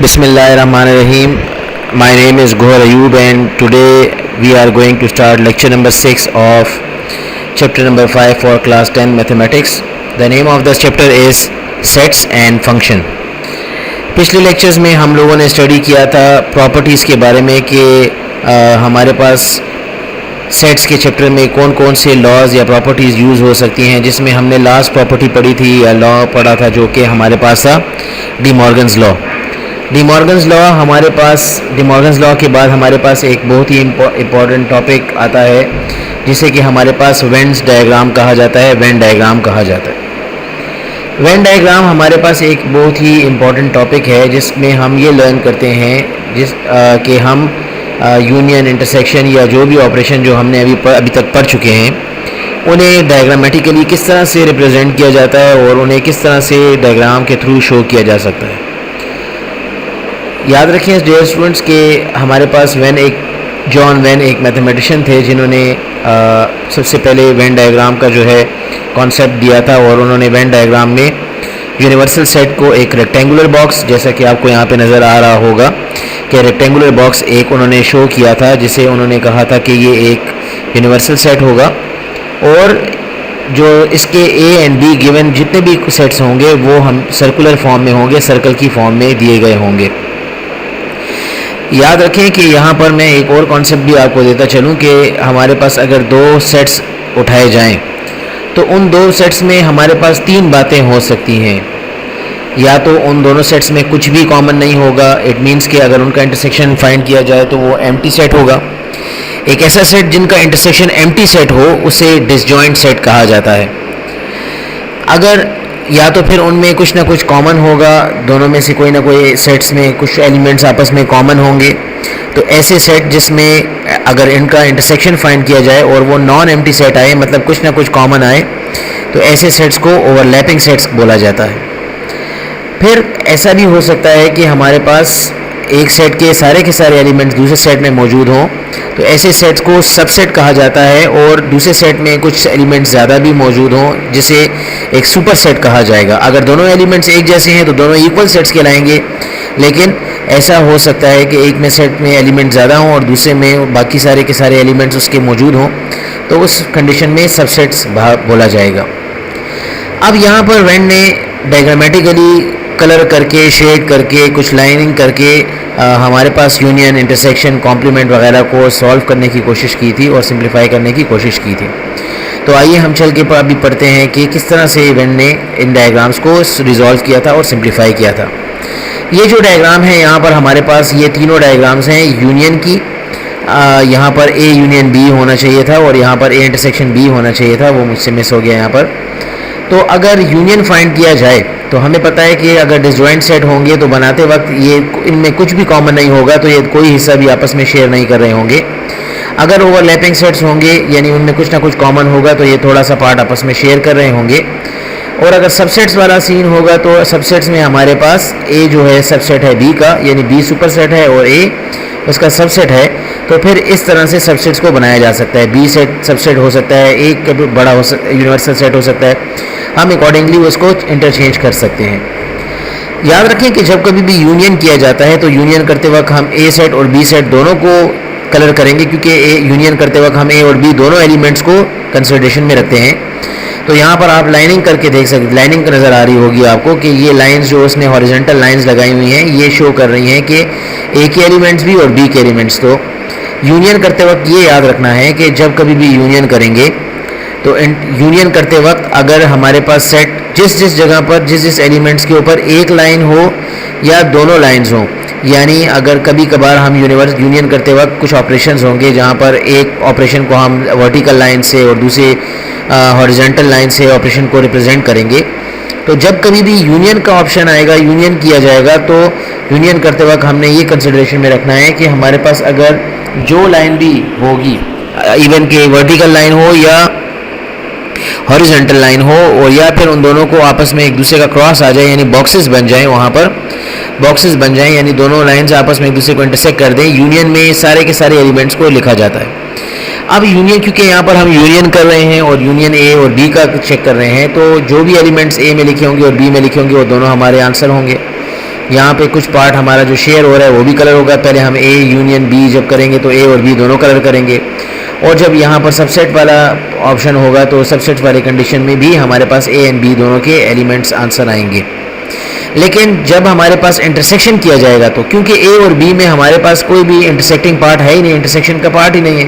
Bismillahirrahmanirrahim. My name is Gohar Ayub and today we are going to start lecture number 6 of chapter number 5 for class 10 mathematics. The name of this chapter is sets and function. पिछले lectures में हम लोगों ने study किया था properties के बारे में कि हमारे पास सेट्स के चैप्टर में कौन कौन से लॉज या प्रॉपर्टीज़ यूज़ हो सकती हैं, जिसमें हमने लास्ट प्रॉपर्टी पढ़ी थी या लॉ पढ़ा था जो कि हमारे पास था D Morgan's law. D Morgan's law के बाद हमारे पास एक बहुत ही इम्पॉर्टेंट टॉपिक आता है जिसे कि हमारे पास वेन्स डायग्राम कहा जाता है। वेन डायग्राम कहा जाता है। वेन डायग्राम हमारे पास एक बहुत ही इम्पॉर्टेंट टॉपिक है जिसमें हम ये लर्न करते हैं कि हम यूनियन, इंटरसेक्शन या जो भी ऑपरेशन जो हमने अभी तक पढ़ चुके हैं उन्हें डायग्रामेटिकली किस तरह से रिप्रेजेंट किया जाता है और उन्हें किस तरह से डायग्राम के थ्रू शो किया जा सकता है। याद रखें डियर स्टूडेंट्स के हमारे पास जॉन वेन एक मैथमेटिशियन थे जिन्होंने सबसे पहले वेन डायग्राम का जो है कॉन्सेप्ट दिया था और उन्होंने वेन डायग्राम में यूनिवर्सल सेट को एक रेक्टेंगुलर बॉक्स, जैसा कि आपको यहाँ पे नज़र आ रहा होगा कि रेक्टेंगुलर बॉक्स एक उन्होंने शो किया था जिसे उन्होंने कहा था कि ये एक यूनिवर्सल सेट होगा और जो इसके ए एंड बी गिवन जितने भी सेट्स होंगे वो हम सर्कुलर फॉर्म में होंगे, सर्कल की फॉर्म में दिए गए होंगे। याद रखें कि यहाँ पर मैं एक और कॉन्सेप्ट भी आपको देता चलूँ कि हमारे पास अगर दो सेट्स उठाए जाएं तो उन दो सेट्स में हमारे पास तीन बातें हो सकती हैं। या तो उन दोनों सेट्स में कुछ भी कॉमन नहीं होगा, इट मीन्स कि अगर उनका इंटरसेक्शन फाइंड किया जाए तो वो एम्प्टी सेट होगा। एक ऐसा सेट जिनका इंटरसेक्शन एम्प्टी सेट हो उसे डिसजॉइंट सेट कहा जाता है। अगर या तो फिर उनमें कुछ ना कुछ कॉमन होगा, दोनों में से कोई ना कोई सेट्स में कुछ एलिमेंट्स आपस में कॉमन होंगे, तो ऐसे सेट जिसमें अगर इनका इंटरसेक्शन फाइंड किया जाए और वो नॉन एम्प्टी सेट आए, मतलब कुछ ना कुछ कॉमन आए, तो ऐसे सेट्स को ओवरलैपिंग सेट्स बोला जाता है। फिर ऐसा भी हो सकता है कि हमारे पास एक सेट के सारे एलिमेंट्स दूसरे सेट में मौजूद हों, तो ऐसे सेट्स को सबसेट कहा जाता है और दूसरे सेट में कुछ एलिमेंट्स ज़्यादा भी मौजूद हों जिसे एक सुपर सेट कहा जाएगा। अगर दोनों एलिमेंट्स एक जैसे हैं तो दोनों इक्वल सेट्स कहलाएंगे, लेकिन ऐसा हो सकता है कि एक में सेट में एलिमेंट ज़्यादा हों और दूसरे में बाकी सारे के सारे एलिमेंट्स उसके मौजूद हों, तो उस कंडीशन में सबसेट्स बोला जाएगा। अब यहाँ पर वेन ने डायग्रामेटिकली कलर करके, शेड करके, कुछ लाइनिंग करके हमारे पास यूनियन, इंटरसेक्शन, कॉम्प्लीमेंट वगैरह को सॉल्व करने की कोशिश की थी और सिंप्लीफाई करने की कोशिश की थी। तो आइए हम चल के अभी पढ़ते हैं कि किस तरह से वेन ने इन डायग्राम्स को रिजॉल्व किया था और सिंप्लीफाई किया था। ये जो डायग्राम है यहाँ पर हमारे पास ये तीनों डायग्राम्स हैं यूनियन की। यहाँ पर ए यूनियन बी होना चाहिए था और यहाँ पर ए इंटरसेक्शन बी होना चाहिए था, वो मुझसे मिस हो गया यहाँ पर। तो अगर यूनियन फाइंड किया जाए तो हमें पता है कि अगर डिसजॉइंट सेट होंगे तो बनाते वक्त ये इनमें कुछ भी कॉमन नहीं होगा, तो ये कोई हिस्सा भी आपस में शेयर नहीं कर रहे होंगे। अगर ओवरलैपिंग सेट्स होंगे यानी उनमें कुछ ना कुछ कॉमन होगा तो ये थोड़ा सा पार्ट आपस में शेयर कर रहे होंगे। और अगर सबसेट्स वाला सीन होगा तो सबसेट्स में हमारे पास ए जो है सबसेट है बी का, यानी बी सुपर सेट है और ए उसका सबसेट है, तो फिर इस तरह से सबसेट्स को बनाया जा सकता है। बी सेट सबसेट हो सकता है, एक बड़ा यूनिवर्सल सेट हो सकता है, हम अकॉर्डिंगली उसको इंटरचेंज कर सकते हैं। याद रखें कि जब कभी भी यूनियन किया जाता है तो यूनियन करते वक्त हम ए सेट और बी सेट दोनों को कलर करेंगे, क्योंकि यूनियन करते वक्त हम ए और बी दोनों एलिमेंट्स को कंसिडरेशन में रखते हैं। तो यहाँ पर आप लाइनिंग करके देख सकते, लाइनिंग नज़र आ रही होगी आपको कि ये लाइंस जो उसने हॉरिजॉन्टल लाइंस लगाई हुई हैं ये शो कर रही हैं कि ए के एलिमेंट्स भी और बी के एलिमेंट्स। तो यूनियन करते वक्त ये याद रखना है कि जब कभी भी यूनियन करेंगे तो यूनियन करते वक्त अगर हमारे पास सेट जिस जगह पर जिस एलिमेंट्स के ऊपर एक लाइन हो या दोनों लाइंस हों, यानी अगर कभी कभार हम यूनियन करते वक्त कुछ ऑपरेशंस होंगे जहाँ पर एक ऑपरेशन को हम वर्टिकल लाइन से और दूसरे हॉरिजॉन्टल लाइन से ऑपरेशन को रिप्रेजेंट करेंगे, तो जब कभी भी यूनियन का ऑप्शन आएगा, यूनियन किया जाएगा, तो यूनियन करते वक्त हमने ये कंसिडरेशन में रखना है कि हमारे पास अगर जो लाइन भी होगी, इवन के वर्टिकल लाइन हो या हॉरिजॉन्टल लाइन हो और या फिर उन दोनों को आपस में एक दूसरे का क्रॉस आ जाए, यानी बॉक्सेस बन जाएं, वहाँ पर बॉक्सेस बन जाएं, यानी दोनों लाइंस आपस में एक दूसरे को इंटरसेक्ट कर दें, यूनियन में सारे के सारे एलिमेंट्स को लिखा जाता है। अब यूनियन, क्योंकि यहाँ पर हम यूनियन कर रहे हैं और यूनियन ए और बी का चेक कर रहे हैं, तो जो भी एलिमेंट्स ए में लिखे होंगे और बी में लिखे होंगे वो दोनों हमारे आंसर होंगे। यहाँ पे कुछ पार्ट हमारा जो शेयर हो रहा है वो भी कलर होगा। पहले हम ए यूनियन बी जब करेंगे तो ए और बी दोनों कलर करेंगे, और जब यहाँ पर सबसेट वाला ऑप्शन होगा तो सबसेट वाली कंडीशन में भी हमारे पास ए एंड बी दोनों के एलिमेंट्स आंसर आएंगे। लेकिन जब हमारे पास इंटरसेक्शन किया जाएगा तो क्योंकि ए और बी में हमारे पास कोई भी इंटरसेक्टिंग पार्ट है ही नहीं, इंटरसेक्शन का पार्ट ही नहीं है,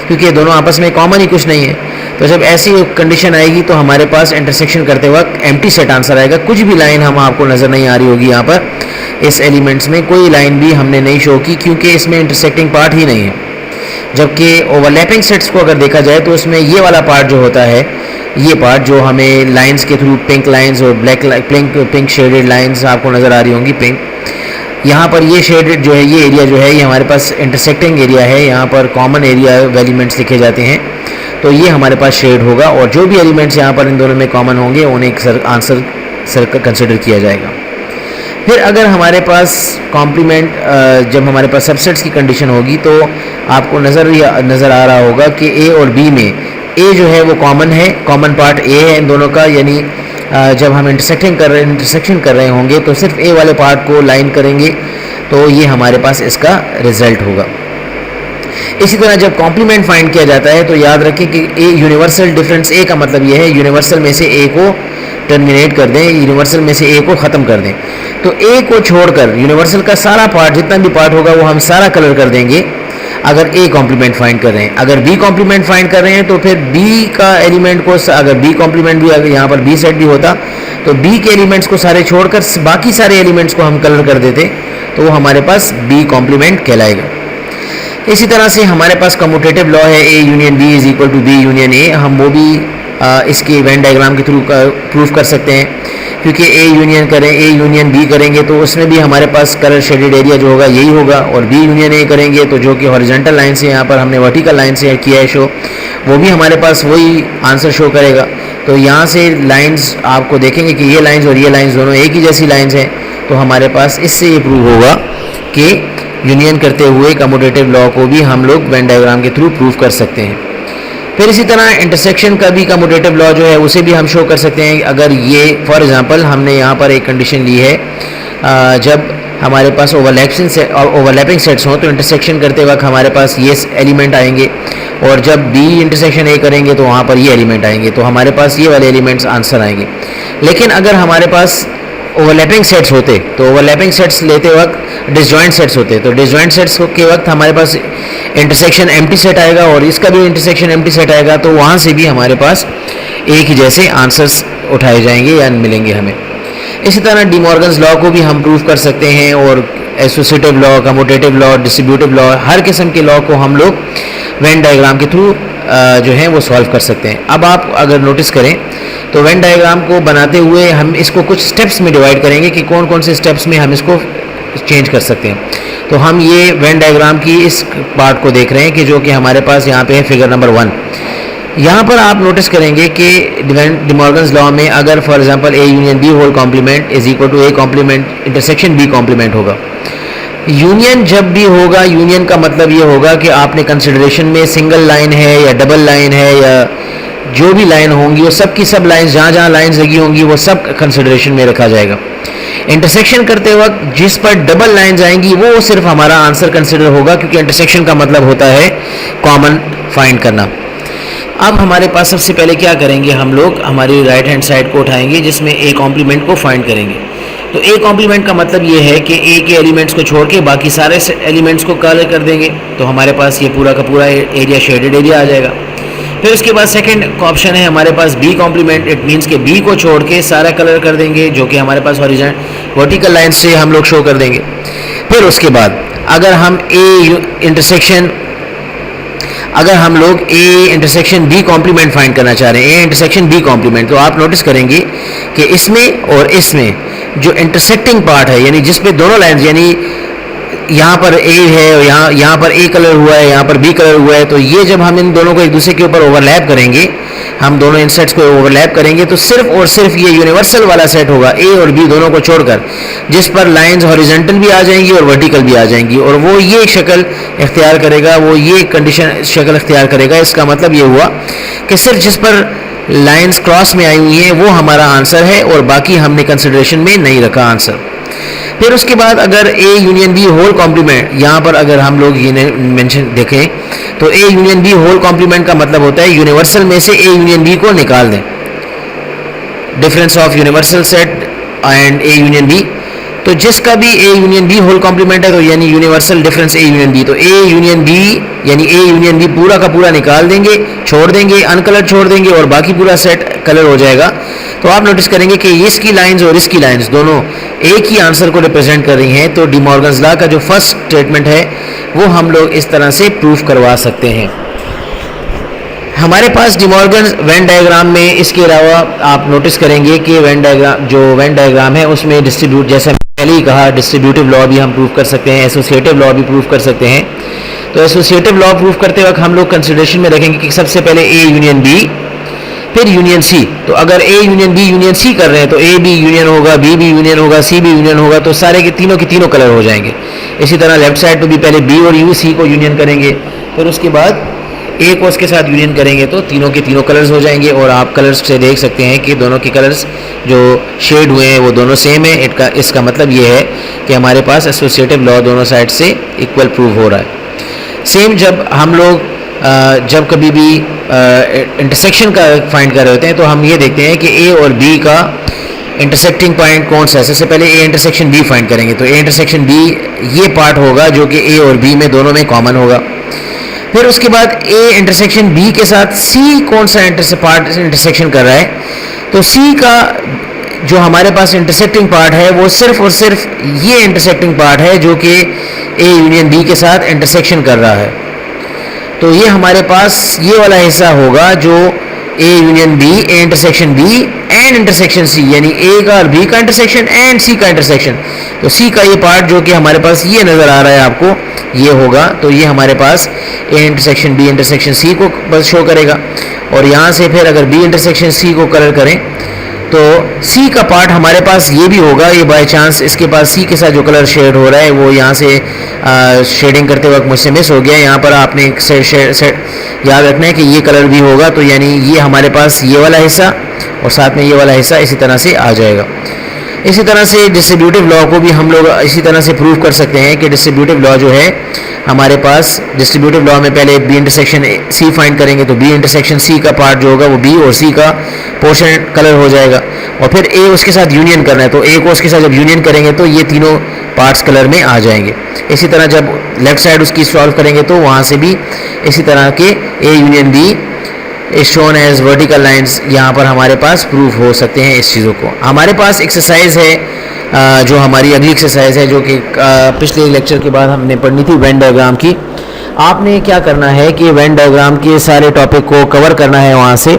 क्योंकि दोनों आपस में कॉमन ही कुछ नहीं है, तो जब ऐसी कंडीशन आएगी तो हमारे पास इंटरसेक्शन करते वक्त एम्प्टी सेट आंसर आएगा। कुछ भी लाइन हम आपको नज़र नहीं आ रही होगी, यहाँ पर इस एलिमेंट्स में कोई लाइन भी हमने नहीं शो की क्योंकि इसमें इंटरसेक्टिंग पार्ट ही नहीं है। जबकि ओवरलैपिंग सेट्स को अगर देखा जाए तो उसमें ये वाला पार्ट जो होता है, ये पार्ट जो हमें लाइंस के थ्रू पिंक लाइंस और पिंक शेडेड लाइंस आपको नज़र आ रही होंगी पिंक, यहाँ पर ये शेडेड जो है ये एरिया जो है ये हमारे पास इंटरसेक्टिंग एरिया है। यहाँ पर कॉमन एरिया एलिमेंट्स लिखे जाते हैं, तो ये हमारे पास शेड होगा और जो भी एलिमेंट्स यहाँ पर इन दोनों में कॉमन होंगे उन्हें आंसर कंसिडर किया जाएगा। फिर अगर हमारे पास कॉम्प्लीमेंट जब हमारे पास सबसेट्स की कंडीशन होगी तो आपको नज़र आ रहा होगा कि ए और बी में ए जो है वो कॉमन है, कॉमन पार्ट ए है इन दोनों का, यानी जब हम इंटरसेक्शन कर रहे होंगे तो सिर्फ ए वाले पार्ट को लाइन करेंगे तो ये हमारे पास इसका रिजल्ट होगा। इसी तरह जब कॉम्प्लीमेंट फाइंड किया जाता है तो याद रखें कि ए यूनिवर्सल डिफरेंस ए का मतलब ये है यूनिवर्सल में से ए को टर्मिनेट कर दें, यूनिवर्सल में से ए को ख़त्म कर दें। तो ए को छोड़कर यूनिवर्सल का सारा पार्ट जितना भी पार्ट होगा वो हम सारा कलर कर देंगे अगर ए कॉम्प्लीमेंट फाइंड कर रहे हैं। अगर बी कॉम्प्लीमेंट फाइंड कर रहे हैं तो फिर बी का एलिमेंट को, अगर बी कॉम्प्लीमेंट भी अगर यहाँ पर बी सेट भी होता तो बी के एलिमेंट्स को सारे छोड़कर बाकी सारे एलिमेंट्स को हम कलर कर देते तो वो हमारे पास बी कॉम्प्लीमेंट कहलाएगा। इसी तरह से हमारे पास कम्यूटेटिव लॉ है A union B is equal to B union A, हम वो भी इसके वेन डायग्राम के थ्रू प्रूफ कर सकते हैं, क्योंकि ए यूनियन बी करेंगे तो उसमें भी हमारे पास कलर शेडेड एरिया जो होगा यही होगा, और बी यूनियन ए करेंगे तो जो कि हॉरिजॉन्टल लाइन से यहाँ पर हमने वर्टिकल लाइन से किया है शो, वो भी हमारे पास वही आंसर शो करेगा। तो यहाँ से लाइंस आपको देखेंगे कि ये लाइंस और ये लाइंस दोनों एक ही जैसी लाइंस हैं, तो हमारे पास इससे ये प्रूव होगा कि यूनियन करते हुए कम्यूटेटिव लॉ को भी हम लोग वेन डायग्राम के थ्रू प्रूव कर सकते हैं। फिर इसी तरह इंटरसेक्शन का भी कम्यूटेटिव लॉ जो है उसे भी हम शो कर सकते हैं। अगर ये फॉर एग्जांपल हमने यहाँ पर एक कंडीशन ली है, जब हमारे पास ओवरलैपिंग सेट्स हों तो इंटरसेक्शन करते वक्त हमारे पास ये एलिमेंट आएंगे, और जब बी इंटरसेक्शन ए करेंगे तो वहाँ पर ये एलिमेंट आएंगे, तो हमारे पास ये वाले एलिमेंट्स आंसर आएंगे। लेकिन अगर हमारे पास ओवरलैपिंग सेट्स होते तो ओवरलैपिंग सेट्स लेते वक्त डिसजॉइंट सेट्स होते, तो डिसजॉइंट सेट्स के वक्त हमारे पास इंटरसेक्शन एम्प्टी सेट आएगा और इसका भी इंटरसेक्शन एम्प्टी सेट आएगा, तो वहाँ से भी हमारे पास एक ही जैसे आंसर्स उठाए जाएंगे या मिलेंगे हमें। इसी तरह डी मॉर्गन्स लॉ को भी हम प्रूव कर सकते हैं, और associative law, commutative law, distributive law, हर किस्म के लॉ को हम लोग वेन डायग्राम के थ्रू जो है वो सॉल्व कर सकते हैं। अब आप अगर नोटिस करें तो वेन डायग्राम को बनाते हुए हम इसको कुछ स्टेप्स में डिवाइड करेंगे कि कौन कौन से स्टेप्स में हम इसको चेंज कर सकते हैं। तो हम ये वेन डायग्राम की इस पार्ट को देख रहे हैं कि जो कि हमारे पास यहाँ पे है फिगर नंबर 1। यहाँ पर आप नोटिस करेंगे कि डी मॉर्गन्स लॉ में अगर for example A union B whole complement is equal to A complement intersection B complement होगा। यूनियन जब भी होगा, यूनियन का मतलब ये होगा कि आपने कंसिडरेशन में सिंगल लाइन है या डबल लाइन है या जो भी लाइन होंगी वो सब की सब लाइन्स, जहाँ जहाँ लाइन्स लगी होंगी वो सब कंसिडरेशन में रखा जाएगा। इंटरसेक्शन करते वक्त जिस पर डबल लाइन्स आएंगी वो सिर्फ हमारा आंसर कंसिडर होगा, क्योंकि इंटरसेक्शन का मतलब होता है कॉमन फाइंड करना। अब हमारे पास सबसे पहले क्या करेंगे, हम लोग हमारी राइट हैंड साइड को उठाएंगे जिसमें ए कॉम्प्लीमेंट को फाइंड करेंगे। तो ए कॉम्प्लीमेंट का मतलब ये है कि ए के एलिमेंट्स को छोड़ के बाकी सारे एलिमेंट्स को कलर कर देंगे, तो हमारे पास ये पूरा का पूरा एरिया शेडेड एरिया आ जाएगा। फिर उसके बाद सेकंड ऑप्शन है हमारे पास बी कॉम्प्लीमेंट, इट मीन्स के बी को छोड़ के सारा कलर कर देंगे, जो कि हमारे पास वर्टिकल लाइन से हम लोग शो कर देंगे। फिर उसके बाद अगर हम हम लोग A intersection B complement find करना चाह रहे हैं, ए इंटरसेक्शन बी कॉम्प्लीमेंट, तो आप नोटिस करेंगे कि इसमें और इसमें जो इंटरसेक्टिंग पार्ट है, यानी जिसपे दोनों लाइन्स, यानी यहाँ पर ए है और यहाँ पर ए कलर हुआ है, यहाँ पर बी कलर हुआ है, तो ये जब हम इन दोनों को एक दूसरे के ऊपर ओवरलैप करेंगे, हम दोनों इन सेट्स को ओवरलैप करेंगे, तो सिर्फ और सिर्फ ये यूनिवर्सल वाला सेट होगा ए और बी दोनों को छोड़कर, जिस पर लाइंस हॉरिजॉन्टल भी आ जाएंगी और वर्टिकल भी आ जाएंगी, और वो ये शक्ल इख्तियार करेगा, वो ये कंडीशन शक्ल इख्तियार करेगा। इसका मतलब ये हुआ कि सिर्फ जिस पर लाइंस क्रॉस में आई हुई हैं वो हमारा आंसर है, और बाकी हमने कंसिडरेशन में नहीं रखा आंसर। फिर उसके बाद अगर A union B whole complement, यहाँ पर अगर हम लोग ये मेंशन देखें तो A union B whole complement का मतलब होता है यूनिवर्सल में से ए यूनियन बी को निकाल दें, difference of universal set and A union B. तो जिसका भी A union B whole complement है तो यानी universal difference A union B, तो ए यूनियन बी यानी ए यूनियन बी पूरा का पूरा निकाल देंगे, छोड़ देंगे, अनकलर छोड़ देंगे और बाकी पूरा सेट कलर हो जाएगा। तो आप नोटिस करेंगे कि इसकी लाइंस और इसकी लाइंस दोनों एक ही आंसर को रिप्रेजेंट कर रही हैं। तो डी मॉर्गन्स लॉ का जो फर्स्ट स्टेटमेंट है वो हम लोग इस तरह से प्रूफ करवा सकते हैं। हमारे पास डी मॉर्गन्स वेन डायग्राम में इसके अलावा आप नोटिस करेंगे कि वेन डायग्राम है उसमें डिस्ट्रीब्यूट, जैसे पहले ही कहा, डिस्ट्रीब्यूटिव लॉ भी हम प्रूफ कर सकते हैं, एसोसिएटिव लॉ भी प्रूफ कर सकते हैं। तो एसोसिएटिव लॉ प्रूफ करते वक्त हम लोग कंसिडरेशन में रखेंगे कि सबसे पहले ए यूनियन बी फिर यूनियन सी। तो अगर A union B union C कर रहे हैं तो ए बी यूनियन होगा, बी बी यूनियन होगा, सी बी यूनियन होगा, तो सारे के तीनों कलर हो जाएंगे। इसी तरह लेफ्ट साइड पे भी पहले बी और यू सी को यूनियन करेंगे, फिर उसके बाद ए को उसके साथ यूनियन करेंगे तो तीनों कलर्स हो जाएंगे। और आप कलर्स से देख सकते हैं कि दोनों के कलर्स जो शेड हुए हैं वो दोनों सेम है। इसका मतलब ये है कि हमारे पास एसोसिएटिव लॉ दोनों साइड से इक्वल प्रूव हो रहा है। सेम जब हम लोग जब कभी भी इंटरसेक्शन का फाइंड कर रहे होते हैं तो हम ये देखते हैं कि ए और बी का इंटरसेक्टिंग पॉइंट कौन सा है। सबसे पहले ए इंटरसेक्शन बी फाइंड करेंगे, तो ए इंटरसेक्शन बी ये पार्ट होगा जो कि ए और बी में दोनों में कॉमन होगा। फिर उसके बाद ए इंटरसेक्शन बी के साथ सी कौन सा पार्ट इंटरसेक्शन कर रहा है, तो सी का जो हमारे पास इंटरसेक्टिंग पार्ट है वो सिर्फ और सिर्फ ये इंटरसेक्टिंग पार्ट है जो कि ए यूनियन बी के साथ इंटरसेक्शन कर रहा है। तो ये हमारे पास ये वाला हिस्सा होगा जो A union B, A intersection B and intersection C, यानी ए का और बी का इंटरसेक्शन एंड सी का इंटरसेक्शन। तो सी का ये पार्ट जो कि हमारे पास ये नज़र आ रहा है आपको, ये होगा। तो ये हमारे पास A intersection B intersection C को बस शो करेगा। और यहाँ से फिर अगर बी इंटरसेक्शन सी को कलर करें तो सी का पार्ट हमारे पास ये भी होगा। ये बाय चांस इसके पास सी के साथ जो कलर शेड हो रहा है वो यहाँ से शेडिंग करते वक्त मुझसे मिस हो गया। यहाँ पर आपने याद रखना है कि ये कलर भी होगा, तो यानी ये हमारे पास ये वाला हिस्सा और साथ में ये वाला हिस्सा इसी तरह से आ जाएगा। इसी तरह से डिस्ट्रीब्यूटिव लॉ को भी हम लोग इसी तरह से प्रूव कर सकते हैं कि डिस्ट्रीब्यूटिव लॉ जो है हमारे पास, डिस्ट्रीब्यूटिव लॉ में पहले बी इंटरसेक्शन सी फाइंड करेंगे तो बी इंटरसेक्शन सी का पार्ट जो होगा वो बी और सी का पोर्शन कलर हो जाएगा। और फिर ए उसके साथ यूनियन करना है तो ए को उसके साथ जब यूनियन करेंगे तो ये तीनों पार्ट्स कलर में आ जाएंगे। इसी तरह जब लेफ्ट साइड उसकी सॉल्व करेंगे तो वहाँ से भी इसी तरह के A union B is shown as vertical lines यहाँ पर हमारे पास प्रूफ हो सकते हैं इस चीज़ों को। हमारे पास एक्सरसाइज है जो हमारी अगली एक्सरसाइज है जो कि पिछले लेक्चर के बाद हमने पढ़नी थी, वेन डायग्राम की। आपने क्या करना है कि वेन डायग्राम के सारे टॉपिक को कवर करना है। वहाँ से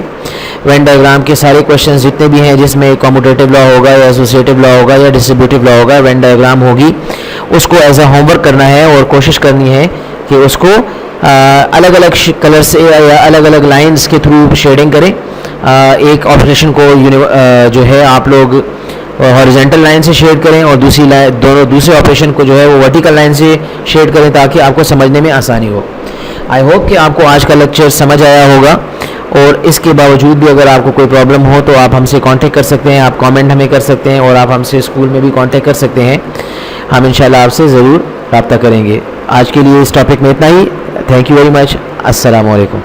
वेन डायग्राम के सारे क्वेश्चंस जितने भी हैं जिसमें कॉम्यूटेटिव लॉ होगा या एसोसिएटिव लॉ होगा या डिस्ट्रीब्यूटिव लॉ होगा, वेन डायग्राम होगी, उसको एज अ होमवर्क करना है और कोशिश करनी है कि उसको अलग अलग कलर से या अलग अलग लाइंस के थ्रू शेडिंग करें। एक ऑपरेशन को जो है आप लोग हॉरिजॉन्टल लाइन से शेड करें और दूसरे ऑपरेशन को जो है वो वर्टिकल लाइन से शेड करें ताकि आपको समझने में आसानी हो। आई होप कि आपको आज का लेक्चर समझ आया होगा। और इसके बावजूद भी अगर आपको कोई प्रॉब्लम हो तो आप हमसे कांटेक्ट कर सकते हैं, आप कमेंट हमें कर सकते हैं और आप हमसे स्कूल में भी कांटेक्ट कर सकते हैं। हम इंशाल्लाह आपसे ज़रूर रब्ता करेंगे। आज के लिए इस टॉपिक में इतना ही। Thank you very much. अस्सलाम वालेकुम।